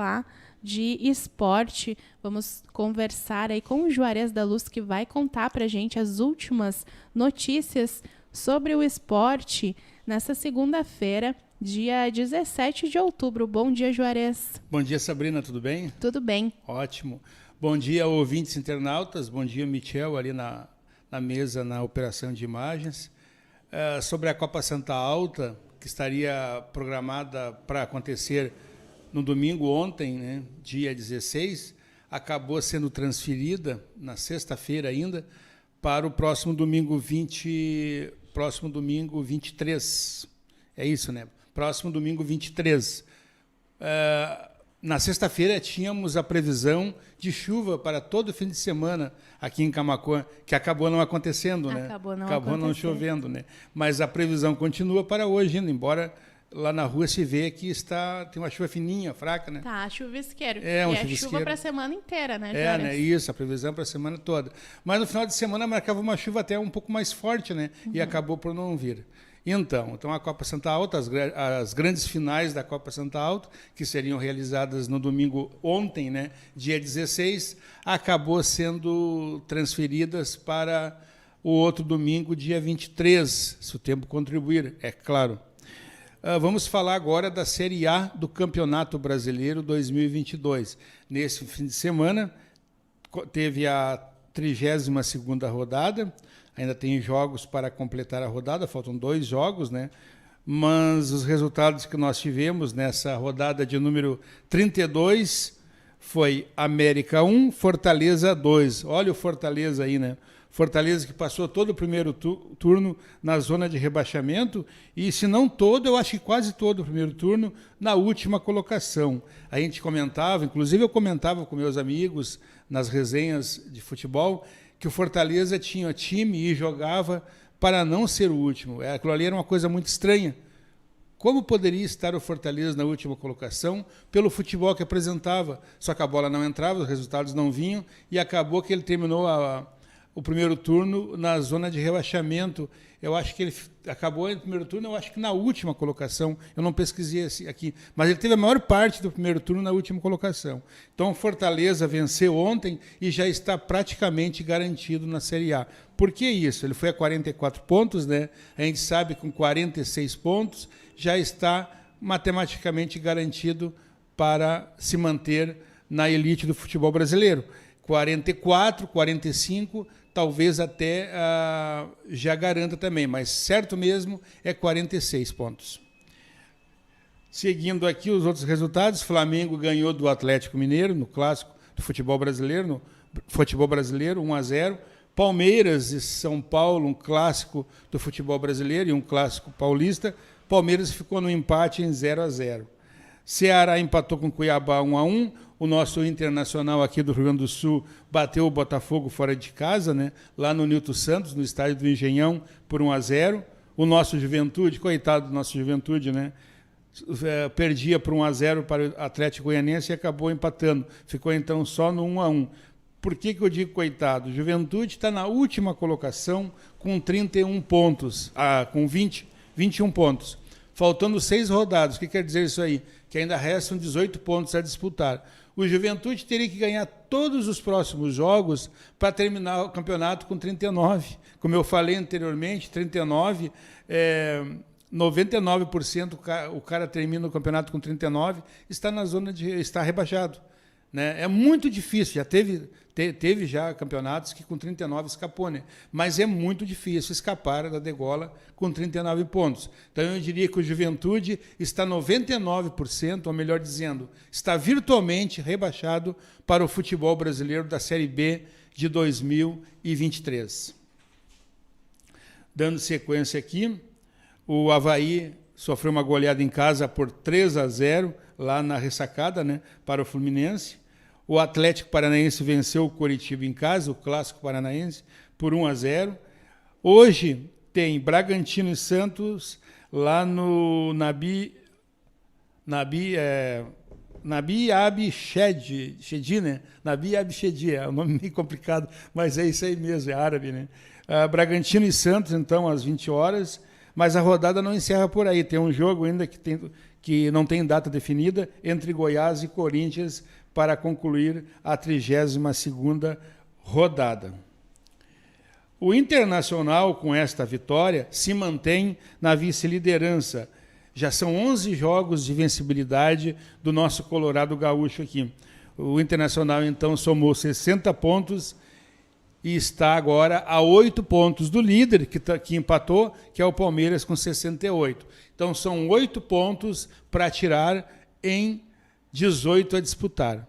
falar de esporte. Vamos conversar aí com o Juarez da Luz, que vai contar para a gente as últimas notícias sobre o esporte nessa segunda-feira, dia 17 de outubro. Bom dia, Juarez. Bom dia, Sabrina, tudo bem? Tudo bem. Ótimo. Bom dia, ouvintes internautas. Bom dia, Michel, ali na mesa, na operação de imagens. Sobre a Copa Santa Alta, que estaria programada para acontecer no domingo ontem, né, dia 16, acabou sendo transferida, na sexta-feira ainda, para o próximo domingo 23. É isso, né? Próximo domingo 23. Na sexta-feira tínhamos a previsão de chuva para todo o fim de semana aqui em Camaquã, que acabou não acontecendo, né? Acabou não chovendo, né? Mas a previsão continua para hoje ainda, embora lá na rua se vê que tem uma chuva fininha, fraca, né? Tá, chuvisqueiro. Chuvisqueiro. Chuva para a semana inteira, né, Juarez? Né? Isso, a previsão para a semana toda. Mas no final de semana marcava uma chuva até um pouco mais forte, né? Uhum. E acabou por não vir. Então a Copa Santa Alta, as grandes finais da Copa Santa Alta, que seriam realizadas no domingo ontem, né, dia 16, acabou sendo transferidas para o outro domingo, dia 23, se o tempo contribuir, é claro. Vamos falar agora da Série A do Campeonato Brasileiro 2022. Nesse fim de semana, teve a 32ª rodada. Ainda tem jogos para completar a rodada, faltam 2 jogos, né? Mas os resultados que nós tivemos nessa rodada de número 32 foi América 1, Fortaleza 2. Olha o Fortaleza aí, né? Fortaleza que passou todo o primeiro turno na zona de rebaixamento e, se não todo, eu acho que quase todo o primeiro turno na última colocação. A gente comentava, inclusive eu comentava com meus amigos nas resenhas de futebol, que o Fortaleza tinha time e jogava para não ser o último. Aquilo ali era uma coisa muito estranha. Como poderia estar o Fortaleza na última colocação pelo futebol que apresentava? Só que a bola não entrava, os resultados não vinham e acabou que ele terminou o primeiro turno na zona de rebaixamento. Eu acho que ele acabou no primeiro turno, eu acho que na última colocação. Eu não pesquisei aqui, mas ele teve a maior parte do primeiro turno na última colocação. Então, o Fortaleza venceu ontem e já está praticamente garantido na Série A. Por que isso? Ele foi a 44 pontos, né? A gente sabe que com 46 pontos já está matematicamente garantido para se manter na elite do futebol brasileiro. 44, 45, talvez até já garanta também, mas certo mesmo é 46 pontos. Seguindo aqui os outros resultados, Flamengo ganhou do Atlético Mineiro no clássico do futebol brasileiro, 1-0. Palmeiras e São Paulo, um clássico do futebol brasileiro e um clássico paulista. Palmeiras ficou no empate em 0-0. Ceará empatou com Cuiabá 1-1. O nosso Internacional aqui do Rio Grande do Sul bateu o Botafogo fora de casa, né? Lá no Nilton Santos, no estádio do Engenhão, por 1-0. O nosso Juventude, coitado do nosso Juventude, né? Perdia por 1-0 para o Atlético Goianiense e acabou empatando. Ficou então só no 1-1. Por que eu digo coitado? O Juventude está na última colocação com 31 pontos, com 21 pontos. Faltando 6 rodadas. O que quer dizer isso aí? Que ainda restam 18 pontos a disputar. O Juventude teria que ganhar todos os próximos jogos para terminar o campeonato com 39. Como eu falei anteriormente, 39, 99% o cara termina o campeonato com 39, está na zona está rebaixado. Né? É muito difícil, já teve já campeonatos que com 39 escapou, né? Mas é muito difícil escapar da degola com 39 pontos. Então eu diria que o Juventude está 99%, ou melhor dizendo, está virtualmente rebaixado para o futebol brasileiro da Série B de 2023. Dando sequência aqui, o Avaí sofreu uma goleada em casa por 3-0, lá na ressacada, né, para o Fluminense. O Atlético Paranaense venceu o Coritiba em casa, o clássico paranaense, por 1-0. Hoje tem Bragantino e Santos lá no Nabi Abichedi, né? Nabi Abichedi, é um nome meio complicado, mas é isso aí mesmo, é árabe, né? Bragantino e Santos, então, às 20 horas, mas a rodada não encerra por aí. Tem um jogo ainda que não tem data definida, entre Goiás e Corinthians para concluir a 32ª rodada. O Internacional, com esta vitória, se mantém na vice-liderança. Já são 11 jogos de vencibilidade do nosso Colorado Gaúcho aqui. O Internacional, então, somou 60 pontos e está agora a 8 pontos do líder, que empatou, que é o Palmeiras, com 68. Então, são 8 pontos para tirar em 18 a disputar.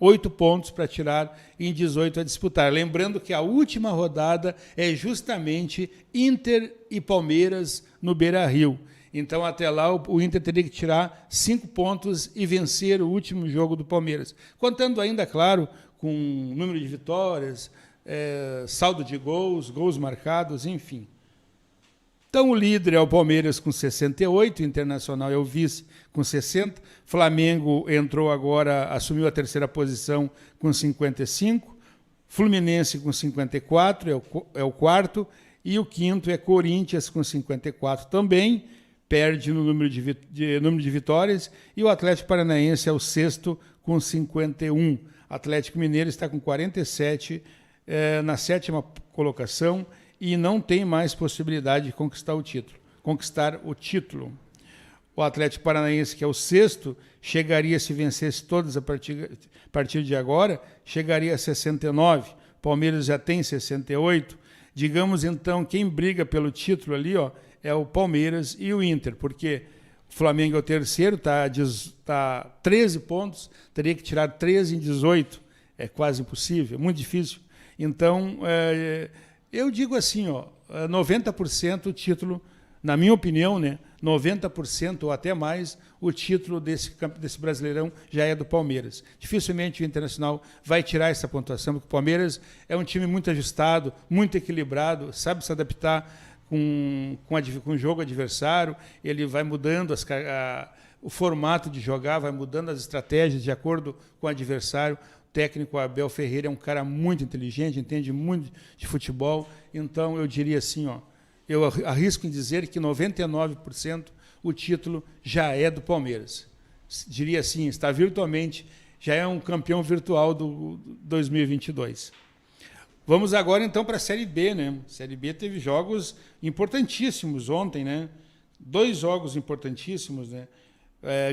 8 pontos para tirar em 18 a disputar. Lembrando que a última rodada é justamente Inter e Palmeiras no Beira-Rio. Então, até lá, o Inter teria que tirar 5 pontos e vencer o último jogo do Palmeiras. Contando ainda, claro, com número de vitórias, saldo de gols, gols marcados, enfim. Então, o líder é o Palmeiras com 68, o Internacional é o vice com 60, Flamengo entrou agora, assumiu a terceira posição com 55, Fluminense com 54, é o quarto, e o quinto é Corinthians com 54 também, perde no número de vitórias, e o Atlético Paranaense é o sexto com 51. Atlético Mineiro está com 47 na 7ª colocação, e não tem mais possibilidade de conquistar o título. O Atlético Paranaense, que é o sexto, chegaria, se vencesse todas a partir de agora, chegaria a 69. Palmeiras já tem 68. Digamos, então, quem briga pelo título ali, é o Palmeiras e o Inter, porque o Flamengo é o terceiro, está 13 pontos, teria que tirar 13 em 18. É quase impossível, é muito difícil. Então, eu digo assim, 90% o título, na minha opinião, né, 90% ou até mais, o título desse Brasileirão já é do Palmeiras. Dificilmente o Internacional vai tirar essa pontuação, porque o Palmeiras é um time muito ajustado, muito equilibrado, sabe se adaptar com o jogo adversário, ele vai mudando o formato de jogar, vai mudando as estratégias de acordo com o adversário. O técnico Abel Ferreira é um cara muito inteligente, entende muito de futebol, então eu diria assim, eu arrisco em dizer que 99% o título já é do Palmeiras. Diria assim, já é um campeão virtual do 2022. Vamos agora então para a Série B, né? A Série B teve jogos importantíssimos ontem, né? 2 jogos importantíssimos, né?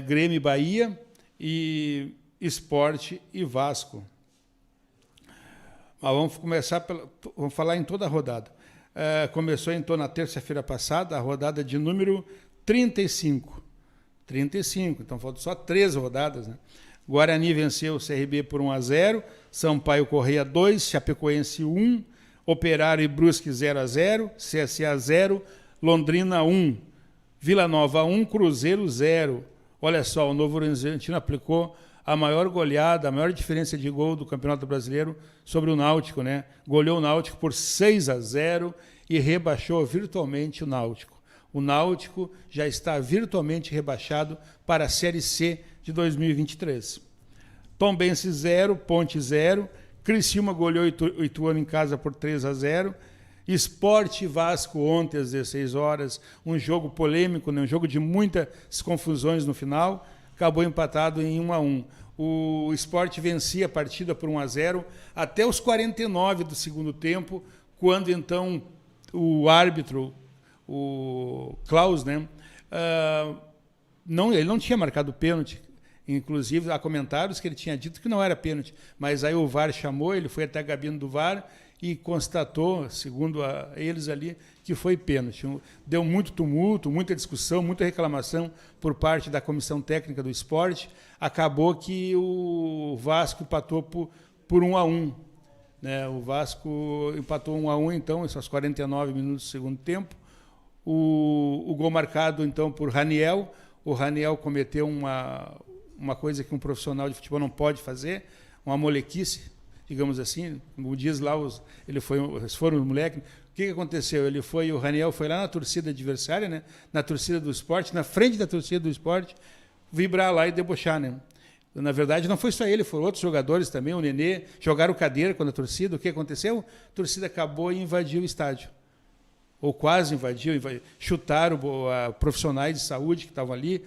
Grêmio e Bahia e Sport e Vasco. Mas vamos falar em toda a rodada. Começou então na terça-feira passada a rodada de número 35. 35, então faltam só 3 rodadas, né? Guarani venceu o CRB por 1-0, Sampaio Corrêa 2, Chapecoense 1, Operário e Brusque 0-0, CSA 0, Londrina 1, Vila Nova 1, Cruzeiro 0. Olha só, o Novo Horizontino aplicou a maior goleada, a maior diferença de gol do Campeonato Brasileiro sobre o Náutico, né? Goleou o Náutico por 6-0 e rebaixou virtualmente o Náutico. O Náutico já está virtualmente rebaixado para a Série C de 2023. Tombense 0, Ponte 0, Criciúma goleou o Ituano em casa por 3-0, Sport e Vasco ontem às 16 horas, um jogo polêmico, né? Um jogo de muitas confusões no final, acabou empatado em 1-1. O Sport vencia a partida por 1-0 até os 49 do segundo tempo, quando então o árbitro, o Klaus, né, ele não tinha marcado pênalti. Inclusive, há comentários que ele tinha dito que não era pênalti, mas aí o VAR chamou, ele foi até a cabine do VAR e constatou, segundo eles ali, que foi pênalti. Deu muito tumulto, muita discussão, muita reclamação por parte da comissão técnica do Sport. Acabou que o Vasco empatou por 1-1. Né? O Vasco empatou 1-1, então, aos 49 minutos do segundo tempo. O gol marcado, então, por Raniel. O Raniel cometeu uma coisa que um profissional de futebol não pode fazer, uma molequice, digamos assim. Como diz lá, eles foram os moleques. O que aconteceu? O Raniel foi lá na torcida adversária, né? Na torcida do Sport, na frente da torcida do Sport, vibrar lá e debochar, né? Na verdade, não foi só ele, foram outros jogadores também, o Nenê, jogaram cadeira com a torcida. O que aconteceu? A torcida acabou e invadiu o estádio. ou quase invadiu, chutaram profissionais de saúde que estavam ali,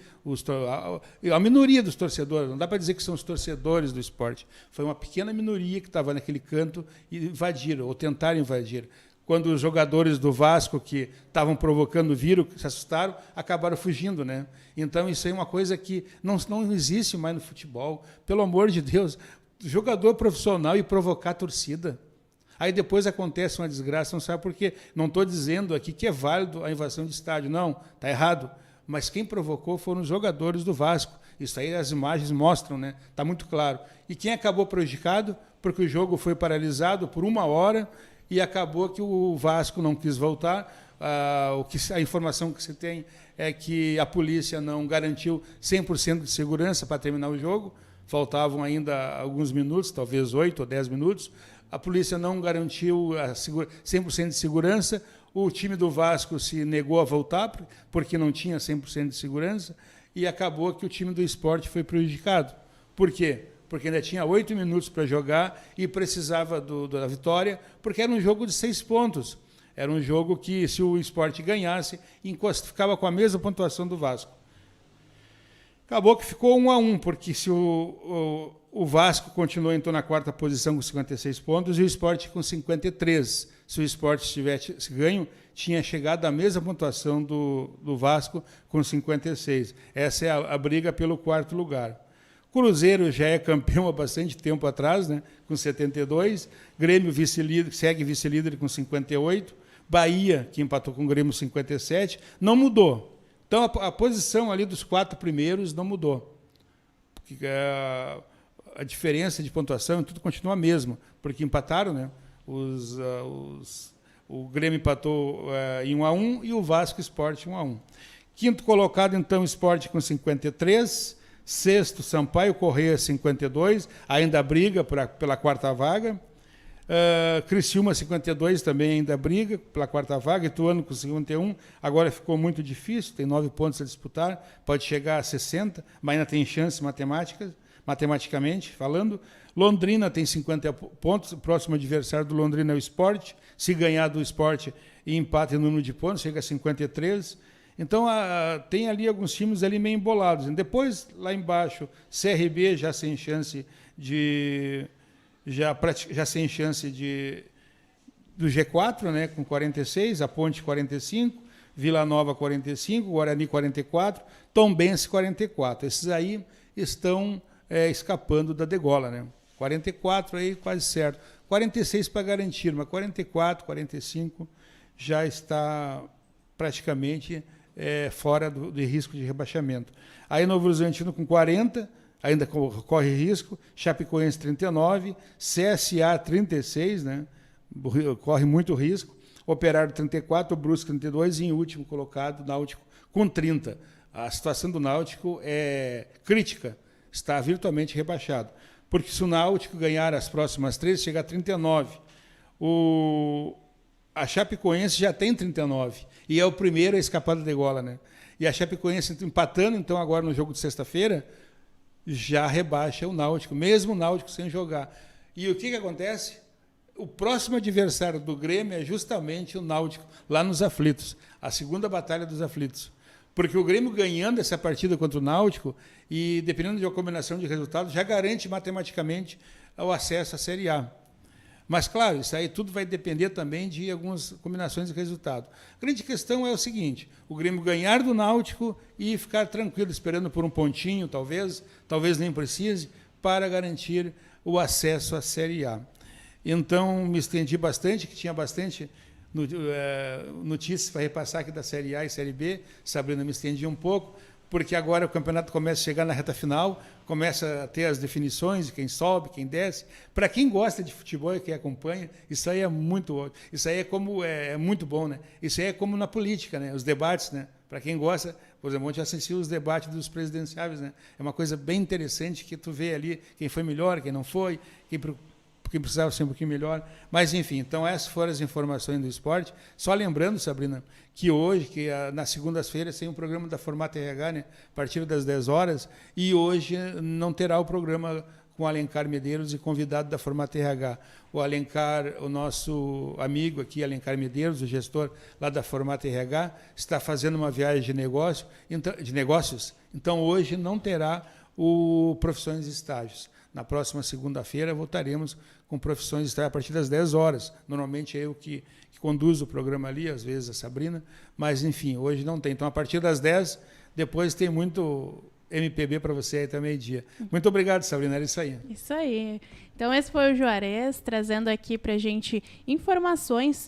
a minoria dos torcedores, não dá para dizer que são os torcedores do esporte, foi uma pequena minoria que estava naquele canto e invadiram, ou tentaram invadir. Quando os jogadores do Vasco que estavam provocando viram, se assustaram, acabaram fugindo, né? Então isso aí é uma coisa que não existe mais no futebol. Pelo amor de Deus, jogador profissional e provocar a torcida. Aí depois acontece uma desgraça, não sabe por quê. Não estou dizendo aqui que é válido a invasão de estádio, não, está errado. Mas quem provocou foram os jogadores do Vasco. Isso aí as imagens mostram, né? Está muito claro. E quem acabou prejudicado? Porque o jogo foi paralisado por 1 hora e acabou que o Vasco não quis voltar. A informação que se tem é que a polícia não garantiu 100% de segurança para terminar o jogo. Faltavam ainda alguns minutos, talvez 8 ou 10 minutos. A polícia não garantiu 100% de segurança, o time do Vasco se negou a voltar, porque não tinha 100% de segurança, e acabou que o time do Sport foi prejudicado. Por quê? Porque ainda tinha 8 minutos para jogar e precisava da vitória, porque era um jogo de 6 pontos. Era um jogo que, se o Sport ganhasse, ficava com a mesma pontuação do Vasco. Acabou que ficou 1-1, porque se o Vasco continuou então na 4ª posição com 56 pontos e o Sport com 53. Se o Sport tivesse ganho, tinha chegado à mesma pontuação do Vasco com 56. Essa é a briga pelo 4º lugar. Cruzeiro já é campeão há bastante tempo atrás, né, com 72. Grêmio segue vice-líder com 58. Bahia, que empatou com o Grêmio, 57. Não mudou. Então, a posição ali dos 4 primeiros não mudou. Porque a diferença de pontuação e tudo continua a mesma, porque empataram, né? O Grêmio empatou em 1-1 e o Vasco Sport 1-1. 5º colocado, então, Sport com 53. 6º, Sampaio Corrêa, 52. Ainda briga pela 4ª vaga. Criciúma 52 também ainda briga pela 4ª vaga, Ituano com 51, agora ficou muito difícil, tem 9 pontos a disputar, pode chegar a 60, mas ainda tem chance matematicamente falando. Londrina tem 50 pontos, o próximo adversário do Londrina é o Sport, se ganhar do Sport e empate no número de pontos, chega a 53. Então tem ali alguns times ali meio embolados. Depois, lá embaixo, CRB já sem chance do G4, né, com 46, a Ponte 45, Vila Nova 45, Guarani 44, Tombense 44. Esses aí estão escapando da degola, né? 44 aí quase certo. 46 para garantir, mas 44, 45 já está praticamente fora de risco de rebaixamento. Aí Novo Horizontino com 40, ainda corre risco, Chapecoense 39, CSA 36, né? Corre muito risco, Operário 34, Brusque 32 e em último colocado, Náutico com 30. A situação do Náutico é crítica, está virtualmente rebaixado, porque se o Náutico ganhar as próximas 3, chega a 39. A Chapecoense já tem 39 e é o primeiro a escapar da degola, né? E a Chapecoense empatando, então, agora no jogo de sexta-feira, já rebaixa o Náutico, mesmo o Náutico sem jogar. E o que acontece? O próximo adversário do Grêmio é justamente o Náutico, lá nos Aflitos, a segunda batalha dos Aflitos. Porque o Grêmio ganhando essa partida contra o Náutico, e dependendo de uma combinação de resultados, já garante matematicamente o acesso à Série A. Mas, claro, isso aí tudo vai depender também de algumas combinações de resultado. A grande questão é o seguinte: o Grêmio ganhar do Náutico e ficar tranquilo, esperando por um pontinho, talvez nem precise, para garantir o acesso à Série A. Então, me estendi bastante, que tinha bastante notícias para repassar aqui da Série A e Série B. Sabrina, me estendi um pouco, porque agora o campeonato começa a chegar na reta final, começa a ter as definições de quem sobe, quem desce. Para quem gosta de futebol e quem acompanha, isso aí é muito, isso aí é muito bom, né? Isso aí é como na política, né? Os debates, né? Para quem gosta, por exemplo, ontem eu assisti os debates dos presidenciáveis, né? É uma coisa bem interessante que tu vê ali quem foi melhor, quem não foi, quem precisava ser um pouquinho melhor. Mas, enfim, então essas foram as informações do esporte. Só lembrando, Sabrina, que hoje, nas segundas-feiras, tem um programa da Formato RH, né, a partir das 10 horas, e hoje não terá o programa com o Alencar Medeiros e convidado da Formata RH. O Alencar, o nosso amigo aqui, Alencar Medeiros, o gestor lá da Formata RH, está fazendo uma viagem de negócios, então hoje não terá o Profissões e Estágios. Na próxima segunda-feira voltaremos com Profissões e Estágios a partir das 10 horas. Normalmente é eu que conduzo o programa ali, às vezes a Sabrina, mas enfim, hoje não tem. Então a partir das 10, depois tem muito MPB para você aí até meio-dia. Muito obrigado, Sabrina, era isso aí. Isso aí. Então esse foi o Juarez, trazendo aqui para a gente informações